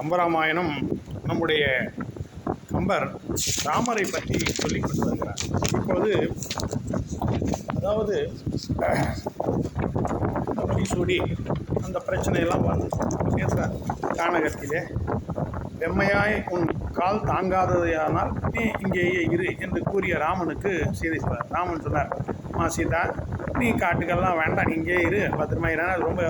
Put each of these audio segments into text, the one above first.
கம்பராமாயணம் நம்முடைய கம்பர் ராமரை பற்றி சொல்லிக் கொண்டு வருகிறார். இப்பொழுது அதாவது முடிசூடி அந்த பிரச்சனையெல்லாம் வந்து பேசுகிறார். கானகத்திலே வெம்மையாய் உன் கால் தாங்காததையானால் நீ இங்கேயே இரு என்று கூறிய ராமனுக்கு சீதை சொன்னார். ராமன் சொன்னார், சீதா நீ காட்டுக்கெல்லாம் வேண்டாம், நீ இங்கே இரு, பத்திரமா இரான, அது ரொம்ப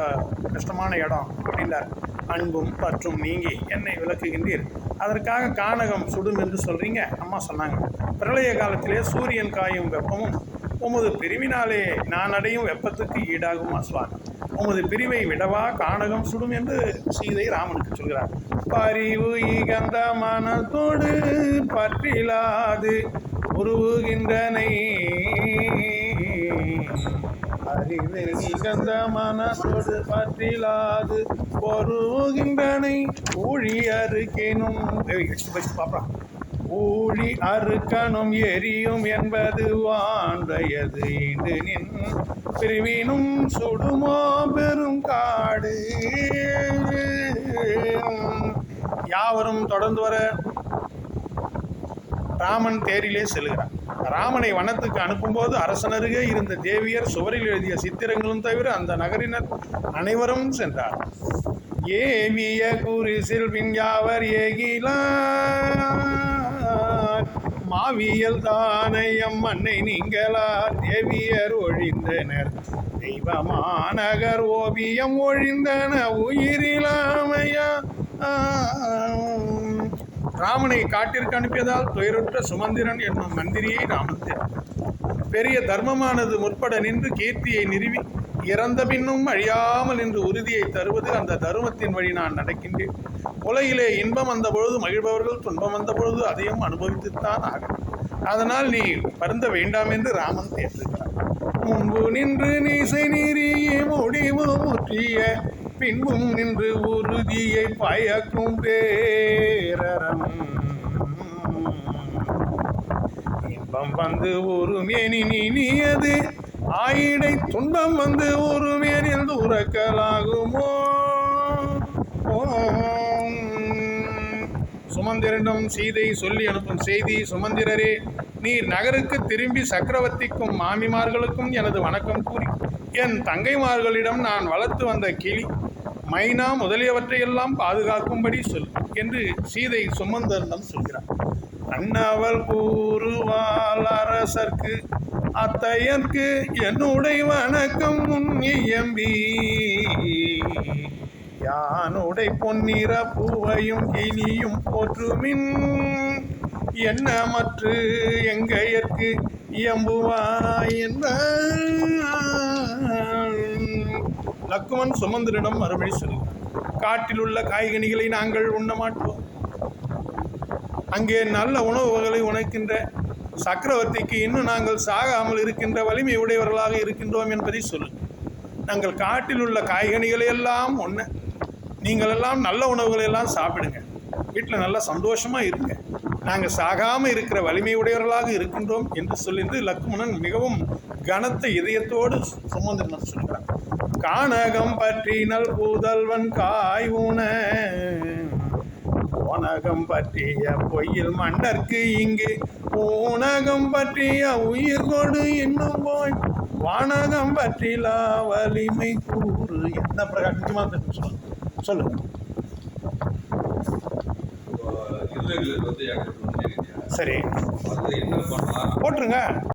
கஷ்டமான இடம் அப்படின்றார். அன்பும் பற்றும் நீங்கி என்னை விளக்குகின்றீர், அதற்காக கானகம் சுடும் என்று சொல்கிறீங்க. அம்மா சொன்னாங்க, பிரளய காலத்திலே சூரியன் காயும் வெப்பமும் உமது பிரிவினாலே நான் அடையும் வெப்பத்துக்கு ஈடாகும் அஸ்வான். உமது பிரிவை விடவா கானகம் சுடும் என்று சீதை ராமனுக்கு சொல்கிறார். பரிவு இகந்த மனத்தோடு பற்றிலாது உருவுகின்றனை, அறிவு இகந்த மனத்தோடு பற்றிலாது பொருவுகின்றனை, ஊழி அறுக்கேனும் பாப்பா ஊழி அறுக்கணும் எரியும் என்பது வாந்தையது இன்று நின் பிரிவினும் சுடுமோ பெரும் காடு. யாவரும் தொடர்ந்து வர ராமன் தேரிலே செல்கிறார். ராமனை வனத்துக்கு அனுப்பும்போது அரசனருகே இருந்த தேவியர் சுவரில் எழுதிய சித்திரங்களும் தவிர அந்த நகரினர் அனைவரும் சென்றார். ஏவிய குரிசில் விஞ்ஞாவர் ஏகிலார் மாவியல் தானையம் மண்ணை நீங்களார் தேவியர் ஒழிந்தனர் தெய்வமாநகர் ஓவியம் ஒழிந்தன உயிரிலாமையா. ராமனை காட்டிற்கு அனுப்பியதால் துயருற்ற சுமந்திரன் என்னும் மந்திரியை ராமன் பெரிய தர்மமானது முற்பட நின்று கீர்த்தியை நிறுவி இறந்த பின்னும் அழியாமல் என்று உறுதியை தருவது அந்த தர்மத்தின் வழி நான் நடக்கின்றேன். உலகிலே இன்பம் வந்த பொழுது மகிழ்பவர்கள், துன்பம் வந்த பொழுது அதையும் அனுபவித்துத்தான் ஆகும். அதனால் நீ வருந்த வேண்டாம் என்று ராமன் தேற்றுகிறார். முன்பு நின்று நீசை நீரியே முடிவு முற்றிய பின்பும் நின்று உறுதியை பயக்கும் பேரறம், இன்பம் வந்து ஒரு மேனி நீனியது ஆயிடை துன்பம் வந்து ஒரு மேனில் துறக்கலாகுமோ. சுமந்திரனிடம் சீதை சொல்லி அனுப்பும் செய்தி. சுமந்திரரே, நீர் நகருக்கு திரும்பி சக்கரவர்த்திக்கும் மாமிமார்களுக்கும் எனது வணக்கம் கூறி என் தங்கைமார்களிடம் நான் வளர்த்து வந்த கிளி மைனா முதலியவற்றையெல்லாம் பாதுகாக்கும்படி சொல் என்று சீதை சுமந்திரனிடம் சொல்கிறார். அன்னவள் கூறுவாள் அரசர்க்கு அத்தையர்க்கு என்னுடைய வணக்கம் முன்னியம்பி, யானுடை பொன்னிற பூவையும் இனியும் போற்றுமின் என்ன மற்று எங்கையற்கு இயம்புவாய் என்ற. லக்குமன் சுமந்திரனிடம் மறுபடி சொல்கிறார், காட்டில் உள்ள காய்கனிகளை நாங்கள் உண்ண மாட்டோம். அங்கே நல்ல உணவுகளை உணர்க்கின்ற சக்கரவர்த்திக்கு இன்னும் நாங்கள் சாகாமல் இருக்கின்ற வலிமை உடையவர்களாக இருக்கின்றோம் என்பதை சொல்லு. நாங்கள் காட்டில் உள்ள காய்கனிகளை எல்லாம் ஒன்று, நீங்கள் எல்லாம் நல்ல உணவுகளை எல்லாம் சாப்பிடுங்க, வீட்டில் நல்லா சந்தோஷமாக இருங்க, நாங்கள் சாகாமல் இருக்கிற வலிமை உடையவர்களாக இருக்கின்றோம் என்று சொல்லிட்டு லக்ஷ்மணன் மிகவும் கனத்த இதயத்தோடு சுமந்திரன் சொல்கிறார். கானகம் பற்றினல் பூதல்வன் காய் ஊன ஓனகம் பற்றிய பொய்யில் மன்னர்க்கு இங்கு ஊனகம் பற்றிய உயிர் கொடு இன்னும் போய் வானகம் பற்றிலா வலிமை கூறு. என்ன பிரகாரமாக சொல்லுங்க. சரி, போட்டுருங்க.